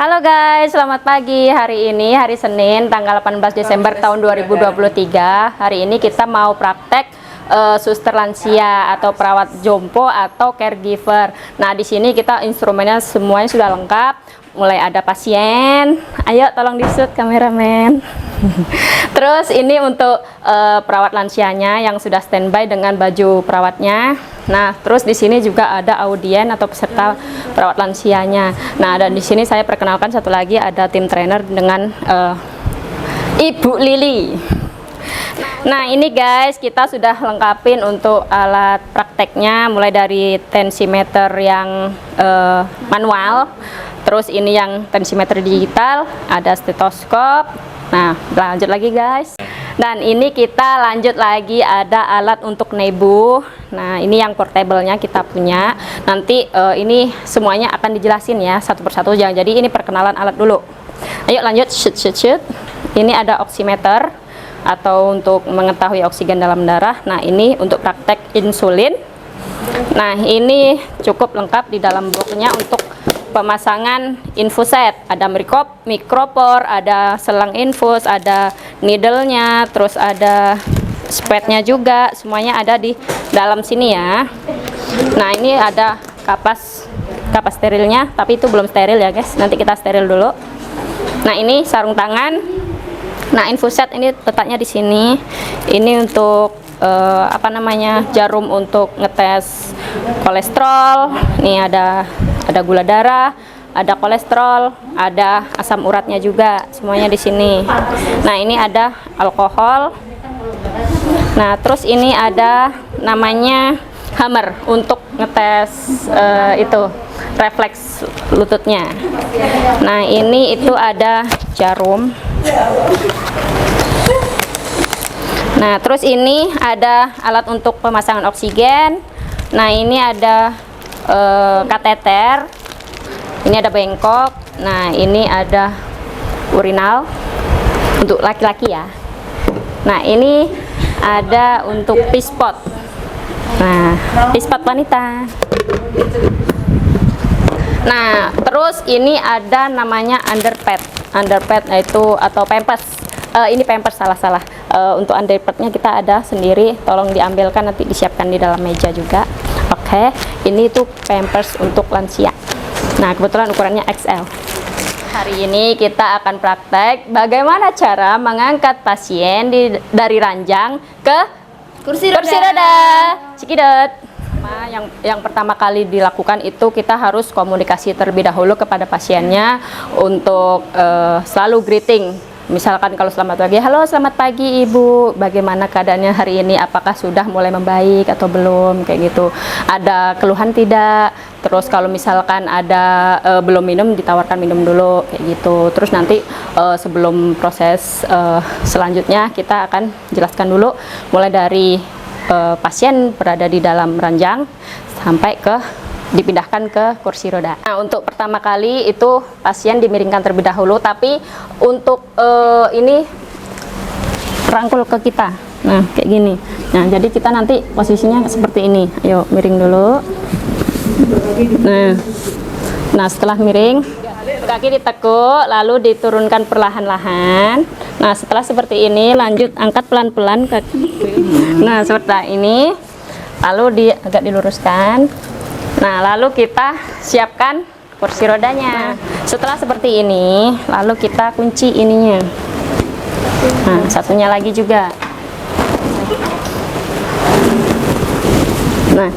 Halo guys, selamat pagi. Hari ini hari Senin tanggal 18 Desember tahun 2023. Hari ini kita mau praktek suster lansia atau perawat jompo atau caregiver. Nah, di sini kita instrumennya semuanya sudah lengkap. Mulai ada pasien. Ayo tolong di-shoot kameramen. Terus ini untuk perawat lansianya yang sudah standby dengan baju perawatnya. Nah, terus di sini juga ada audien atau peserta perawat lansianya. Nah, dan di sini saya perkenalkan satu lagi ada tim trainer dengan Ibu Lili. Nah, ini guys, kita sudah lengkapin untuk alat prakteknya, mulai dari tensimeter yang manual, terus ini yang tensimeter digital, ada stetoskop. Nah, lanjut lagi guys. Dan ini kita lanjut lagi, ada alat untuk nebu. Nah, ini yang portable-nya kita punya. Nanti ini semuanya akan dijelasin ya satu persatu. Jadi ini perkenalan alat dulu. Ayo lanjut, shoot. Ini ada oximeter atau untuk mengetahui oksigen dalam darah. Nah, ini untuk praktek insulin. Nah, ini cukup lengkap di dalam bloknya untuk pemasangan infuset. Ada mikropor, ada selang infus, ada needle-nya, terus ada spetnya juga. Semuanya ada di dalam sini ya. Nah, ini ada kapas sterilnya, tapi itu belum steril ya guys. Nanti kita steril dulu. Nah, ini sarung tangan. Nah, infuset ini letaknya di sini. Ini untuk jarum untuk ngetes kolesterol. Ini ada gula darah, ada kolesterol, ada asam uratnya juga, semuanya di sini. Nah, ini ada alkohol. Nah, terus ini ada namanya hammer untuk ngetes itu refleks lututnya. Nah, ini itu ada jarum. Nah, terus ini ada alat untuk pemasangan oksigen. Nah, ini ada kateter. Ini ada bengkok. Nah, ini ada urinal untuk laki-laki ya. Nah, ini ada untuk pispot. Nah, pispot wanita. Nah, terus ini ada namanya underpad. Underpad itu atau pampers. Ini pampers salah. Untuk underpadnya kita ada sendiri. Tolong diambilkan, nanti disiapkan di dalam meja juga. Oke, ini tuh pampers untuk lansia. Nah, kebetulan ukurannya XL. Hari ini kita akan praktek bagaimana cara mengangkat pasien dari ranjang ke kursi roda. Cikidot. Yang pertama kali dilakukan itu kita harus komunikasi terlebih dahulu kepada pasiennya untuk selalu greeting. Misalkan kalau selamat pagi, halo selamat pagi ibu, bagaimana keadaannya hari ini, apakah sudah mulai membaik atau belum, kayak gitu, ada keluhan tidak. Terus kalau misalkan ada belum minum, ditawarkan minum dulu, kayak gitu. Terus nanti sebelum proses selanjutnya kita akan jelaskan dulu mulai dari pasien berada di dalam ranjang sampai dipindahkan ke kursi roda. Nah, untuk pertama kali itu pasien dimiringkan terlebih dahulu, tapi untuk ini rangkul ke kita. Nah, kayak gini. Nah, jadi kita nanti posisinya seperti ini. Ayo miring dulu. Nah, setelah miring, kaki ditekuk, lalu diturunkan perlahan-lahan. Nah, setelah seperti ini, lanjut angkat pelan-pelan kaki. Nah, seperti ini. Lalu agak diluruskan. Nah, lalu kita siapkan kursi rodanya. Setelah seperti ini, lalu kita kunci ininya. Nah, satunya lagi juga. Nah,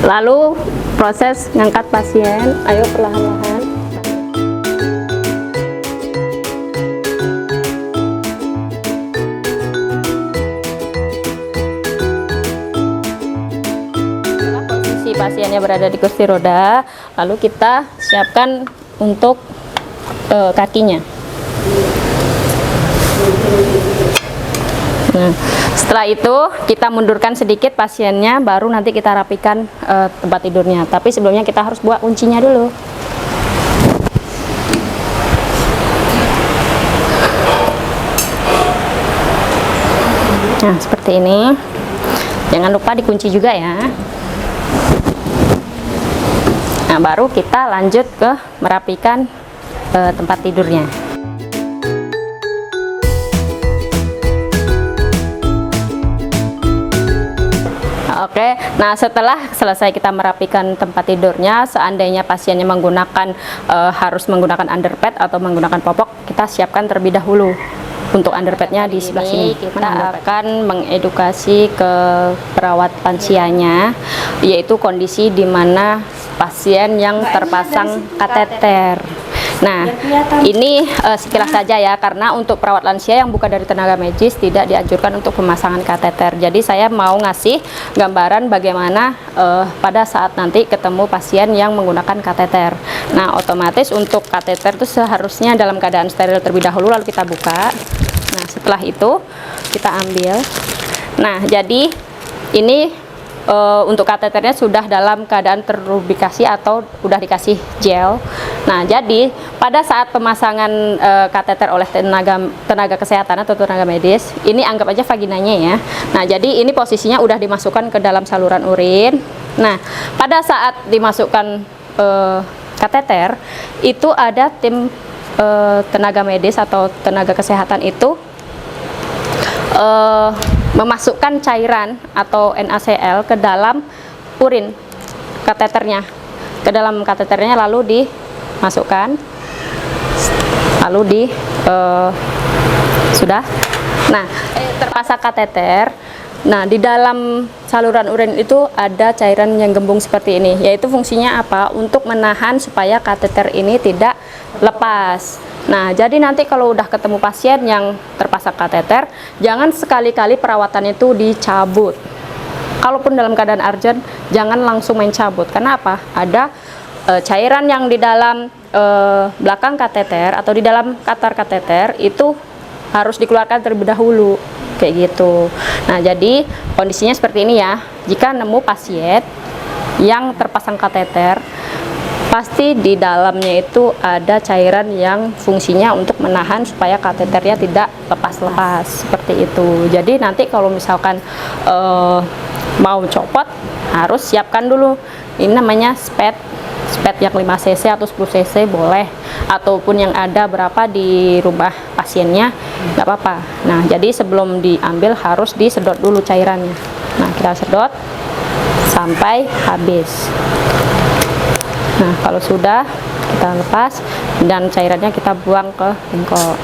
lalu proses ngangkat pasien. Ayo perlahan-lahan. Pasiennya berada di kursi roda, lalu kita siapkan untuk kakinya. Nah, setelah itu kita mundurkan sedikit pasiennya, baru nanti kita rapikan tempat tidurnya. Tapi sebelumnya kita harus buat kuncinya dulu. Nah, seperti ini. Jangan lupa dikunci juga ya. Nah, baru kita lanjut ke merapikan tempat tidurnya. Oke, nah setelah selesai kita merapikan tempat tidurnya, seandainya pasiennya menggunakan harus menggunakan underpad atau menggunakan popok, kita siapkan terlebih dahulu. Untuk underpadnya di sebelah sini. Kita akan mengedukasi ke perawat lansianya, yaitu kondisi di mana pasien yang terpasang kateter. Nah, ini sekilas saja ya, karena untuk perawat lansia yang bukan dari tenaga medis tidak dianjurkan untuk pemasangan kateter. Jadi saya mau ngasih gambaran bagaimana pada saat nanti ketemu pasien yang menggunakan kateter. Nah, otomatis untuk kateter itu seharusnya dalam keadaan steril terlebih dahulu, lalu kita buka. Nah, setelah itu kita ambil. Nah, jadi ini untuk kateternya sudah dalam keadaan terlubrikasi atau udah dikasih gel. Nah, jadi pada saat pemasangan kateter oleh tenaga kesehatan atau tenaga medis, ini anggap aja vaginanya ya. Nah, jadi ini posisinya udah dimasukkan ke dalam saluran urin. Nah, pada saat dimasukkan kateter, itu ada tim tenaga medis atau tenaga kesehatan itu memasukkan cairan atau NaCl ke dalam urin kateternya, lalu dimasukkan, lalu sudah. Nah, terpasang kateter. Nah, di dalam saluran urin itu ada cairan yang gembung seperti ini, yaitu fungsinya apa? Untuk menahan supaya kateter ini tidak lepas. Nah, jadi nanti kalau udah ketemu pasien yang terpasang kateter, jangan sekali-kali perawatan itu dicabut. Kalaupun dalam keadaan urgent, jangan langsung main cabut. Karena apa? Ada cairan yang di dalam belakang kateter atau di dalam katar kateter itu harus dikeluarkan terlebih dahulu. Kayak gitu. Nah, jadi kondisinya seperti ini ya. Jika nemu pasien yang terpasang kateter, pasti di dalamnya itu ada cairan yang fungsinya untuk menahan supaya kateternya tidak lepas-lepas seperti itu. Jadi nanti kalau misalkan mau copot, harus siapkan dulu. Ini namanya spad yang 5 cc atau 10 cc boleh, ataupun yang ada berapa di rumah pasiennya nggak apa-apa. Nah, jadi sebelum diambil harus disedot dulu cairannya. Nah, kita sedot sampai habis. Nah, kalau sudah kita lepas dan cairannya kita buang ke bengkok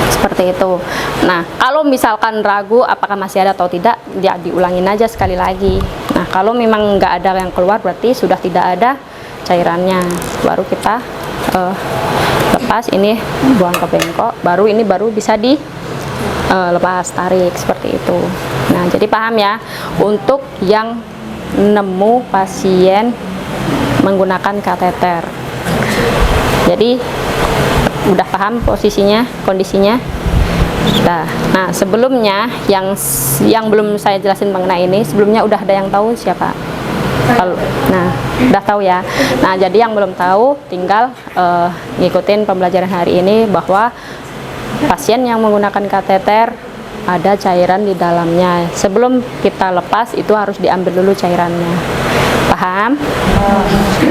seperti itu. Nah, kalau misalkan ragu apakah masih ada atau tidak, ya diulangin aja sekali lagi. Nah, kalau memang nggak ada yang keluar, berarti sudah tidak ada cairannya, baru kita lepas ini, buang ke bengkok, baru ini bisa dilepas, tarik seperti itu. Nah, jadi paham ya, untuk yang nemu pasien menggunakan kateter. Jadi udah paham posisinya, kondisinya. Nah, sebelumnya yang belum saya jelasin mengenai ini, sebelumnya udah ada yang tahu siapa? Nah, udah tahu ya. Nah, jadi yang belum tahu tinggal ngikutin pembelajaran hari ini bahwa pasien yang menggunakan kateter ada cairan di dalamnya. Sebelum kita lepas itu harus diambil dulu cairannya. Paham?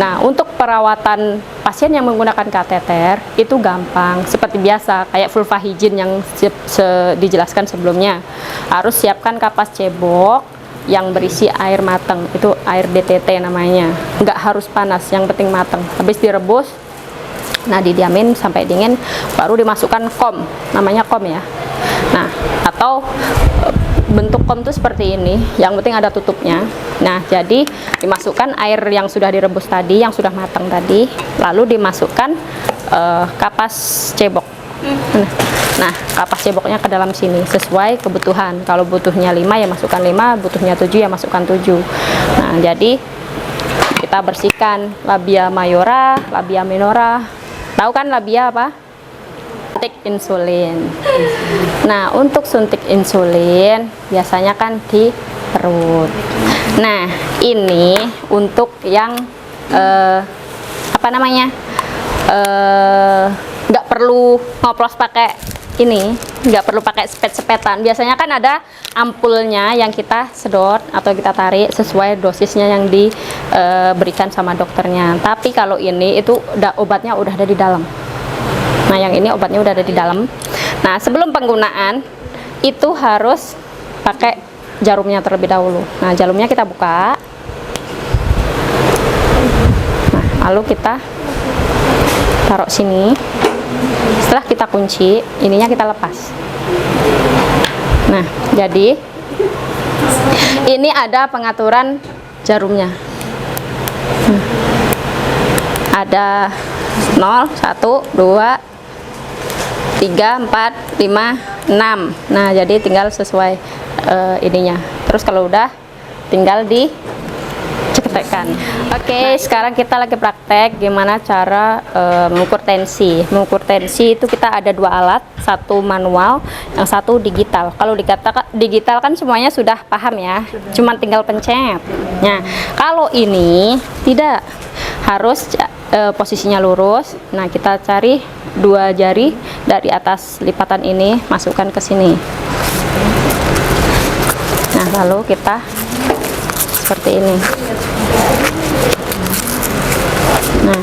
Nah, untuk perawatan pasien yang menggunakan kateter itu gampang, seperti biasa kayak vulva hygiene yang dijelaskan sebelumnya. Harus siapkan kapas cebok yang berisi air matang, itu air DTT namanya. Nggak harus panas, yang penting matang. Habis direbus, nah didiamin sampai dingin, baru dimasukkan kom, namanya kom ya. Nah, atau bentuk kom itu seperti ini, yang penting ada tutupnya. Nah, jadi dimasukkan air yang sudah direbus tadi, yang sudah matang tadi, lalu dimasukkan kapas cebok. Nah, kapas ceboknya ke dalam sini sesuai kebutuhan. Kalau butuhnya 5 ya masukkan 5, butuhnya 7 ya masukkan 7. Nah, jadi kita bersihkan labia mayora, labia minora. Tahu kan labia apa? Suntik insulin. Nah, untuk suntik insulin biasanya kan di perut. Nah, ini untuk yang apa namanya? Nggak perlu ngoplos pakai ini, nggak perlu pakai sepet-sepetan. Biasanya kan ada ampulnya yang kita sedot atau kita tarik sesuai dosisnya yang diberikan sama dokternya. Tapi kalau ini itu obatnya udah ada di dalam. Nah, yang ini obatnya udah ada di dalam. Nah, sebelum penggunaan itu harus pakai jarumnya terlebih dahulu. Nah, jarumnya kita buka. Nah, lalu kita taruh sini. Setelah kita kunci, ininya kita lepas. Nah, jadi ini ada pengaturan jarumnya. Ada 0, 1, 2, 3, 4, 5, 6. Nah, jadi tinggal sesuai ininya. Terus kalau udah tinggal diceketekan. Oke, sekarang kita lagi praktek gimana cara mengukur tensi. Mengukur tensi itu kita ada dua alat, satu manual, yang satu digital. Kalau digital kan semuanya sudah paham ya, cuman tinggal pencet. Nah, kalau ini tidak, harus posisinya lurus. Nah, kita cari dua jari dari atas lipatan ini, masukkan ke sini. Nah, lalu kita seperti ini. Nah,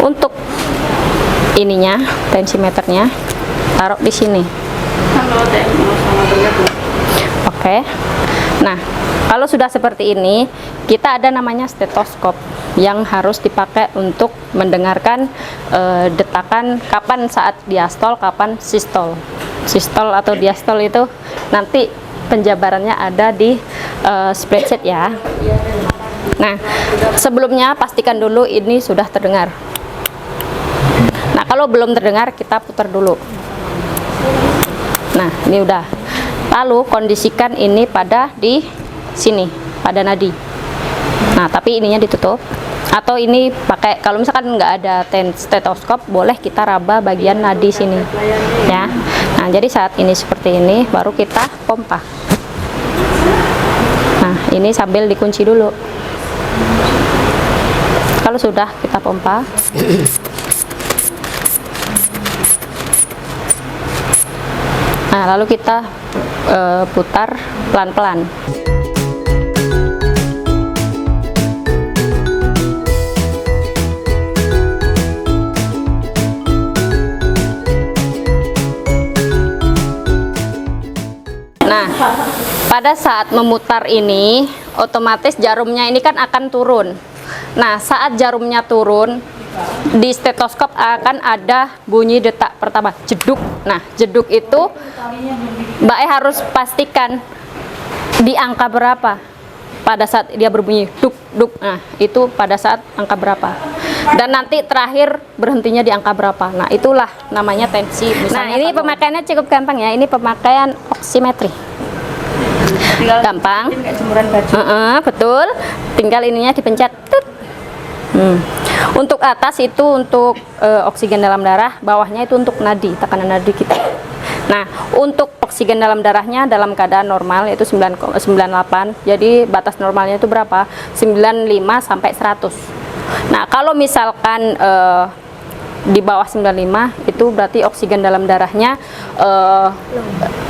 untuk ininya, tensimeternya taruh di sini. Oke. Nah, kalau sudah seperti ini, kita ada namanya stetoskop yang harus dipakai untuk mendengarkan detakan kapan saat diastol, kapan sistol. Sistol atau diastol itu nanti penjabarannya ada di spreadsheet ya. Nah, sebelumnya pastikan dulu ini sudah terdengar. Nah, kalau belum terdengar kita putar dulu. Nah, ini udah. Lalu kondisikan ini pada di sini, pada nadi. Nah, tapi ininya ditutup. Atau ini pakai, kalau misalkan nggak ada stetoskop, boleh kita raba bagian nadi sini ya. Nah, jadi saat ini seperti ini baru kita pompa. Nah, ini sambil dikunci dulu. Kalau sudah kita pompa. Nah, lalu kita putar pelan-pelan. Nah, pada saat memutar ini, otomatis jarumnya ini kan akan turun. Nah, saat jarumnya turun, di stetoskop akan ada bunyi detak pertama, jeduk. Nah, jeduk itu Mbak E harus pastikan di angka berapa pada saat dia berbunyi duk duk. Nah, itu pada saat angka berapa. Dan nanti terakhir berhentinya di angka berapa. Nah, itulah namanya tensi. Misalnya, nah, ini pemakaiannya cukup gampang ya. Ini pemakaian oximetri. Gampang. Betul. Tinggal ininya dipencet. Untuk atas itu untuk oksigen dalam darah, bawahnya itu untuk nadi, tekanan nadi kita. Nah, untuk oksigen dalam darahnya dalam keadaan normal yaitu 9,98. Jadi batas normalnya itu berapa? 95 sampai 100. Nah, kalau misalkan di bawah 95 itu berarti oksigen dalam darahnya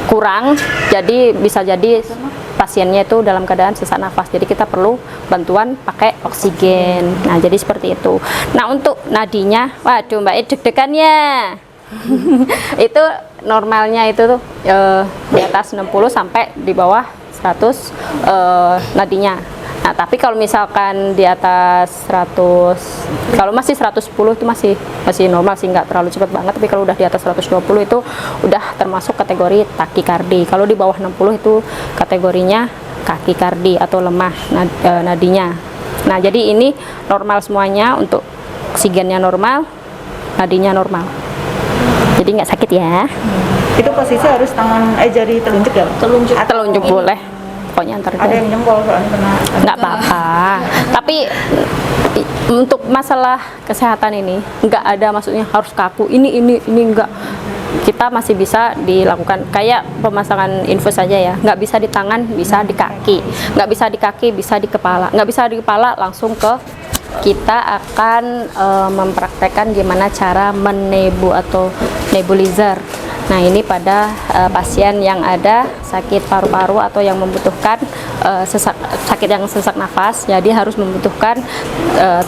kurang. Jadi bisa jadi pasiennya itu dalam keadaan sesak nafas. Jadi kita perlu bantuan pakai oksigen. Nah, jadi seperti itu. Nah, untuk nadinya, waduh Mbak, deg-degan ya. Itu normalnya itu tuh di atas 60 sampai di bawah 100 nadinya. Nah, tapi kalau misalkan di atas 100, kalau masih 110 itu masih normal sih, nggak terlalu cepat banget. Tapi kalau udah di atas 120 itu udah termasuk kategori takikardi. Kalau di bawah 60 itu kategorinya takikardi atau lemah nadinya. Nah, jadi ini normal semuanya, untuk oksigennya normal, nadinya normal. Jadi nggak sakit ya. Itu posisi harus tangan jari telunjuk ya? Telunjuk boleh. Pokoknya antar ada yang jempol soalnya kena. Nggak apa-apa. Tapi untuk masalah kesehatan ini nggak ada maksudnya harus kaku. Ini enggak. Kita masih bisa dilakukan kayak pemasangan infus saja ya. Nggak bisa di tangan, bisa di kaki. Nggak bisa di kaki, bisa di kepala. Nggak bisa di kepala, langsung ke kita akan mempraktekkan gimana cara menebu atau nebulizer. Nah, ini pada pasien yang ada sakit paru-paru atau yang membutuhkan sakit yang sesak nafas, jadi harus membutuhkan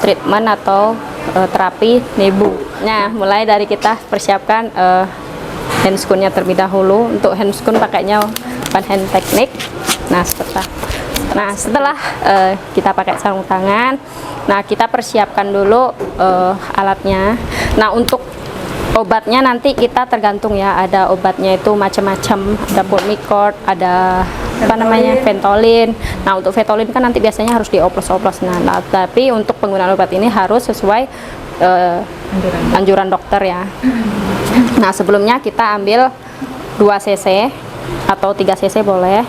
treatment atau terapi nebu. Nah, mulai dari kita persiapkan handscoon-nya terlebih dahulu. Untuk handscoon pakainya one hand teknik. Nah, setelah kita pakai sarung tangan, nah kita persiapkan dulu alatnya. Nah, untuk obatnya nanti kita tergantung ya, ada obatnya itu macam-macam, ada Pulmicort, ada apa namanya, Ventolin. Nah, untuk Ventolin kan nanti biasanya harus dioplos-oplos. Nah, tapi untuk penggunaan obat ini harus sesuai anjuran dokter ya. Nah, sebelumnya kita ambil 2 cc atau 3 cc boleh.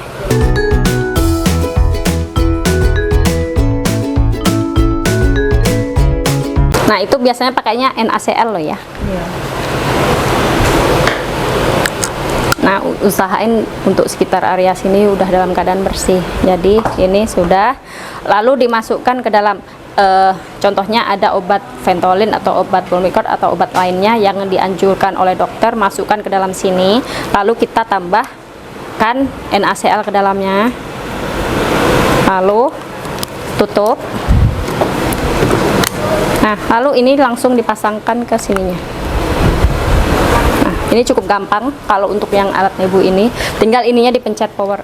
Nah, itu biasanya pakainya NaCl loh ya. Iya. Nah, usahain untuk sekitar area sini udah dalam keadaan bersih. Jadi ini sudah, lalu dimasukkan ke dalam contohnya ada obat Ventolin atau obat Pulmicort atau obat lainnya yang dianjurkan oleh dokter, masukkan ke dalam sini. Lalu kita tambahkan NaCl ke dalamnya. Lalu tutup. Nah, lalu ini langsung dipasangkan ke sininya. Nah, ini cukup gampang kalau untuk yang alat nebu ini. Tinggal ininya dipencet power.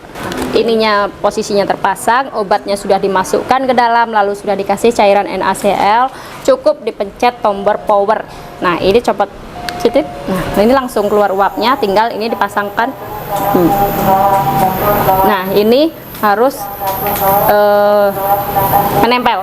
Ininya posisinya terpasang, obatnya sudah dimasukkan ke dalam, lalu sudah dikasih cairan NaCl. Cukup dipencet tombol power. Nah, ini copot titik. Nah, ini langsung keluar uapnya, tinggal ini dipasangkan. Nah, ini harus menempel.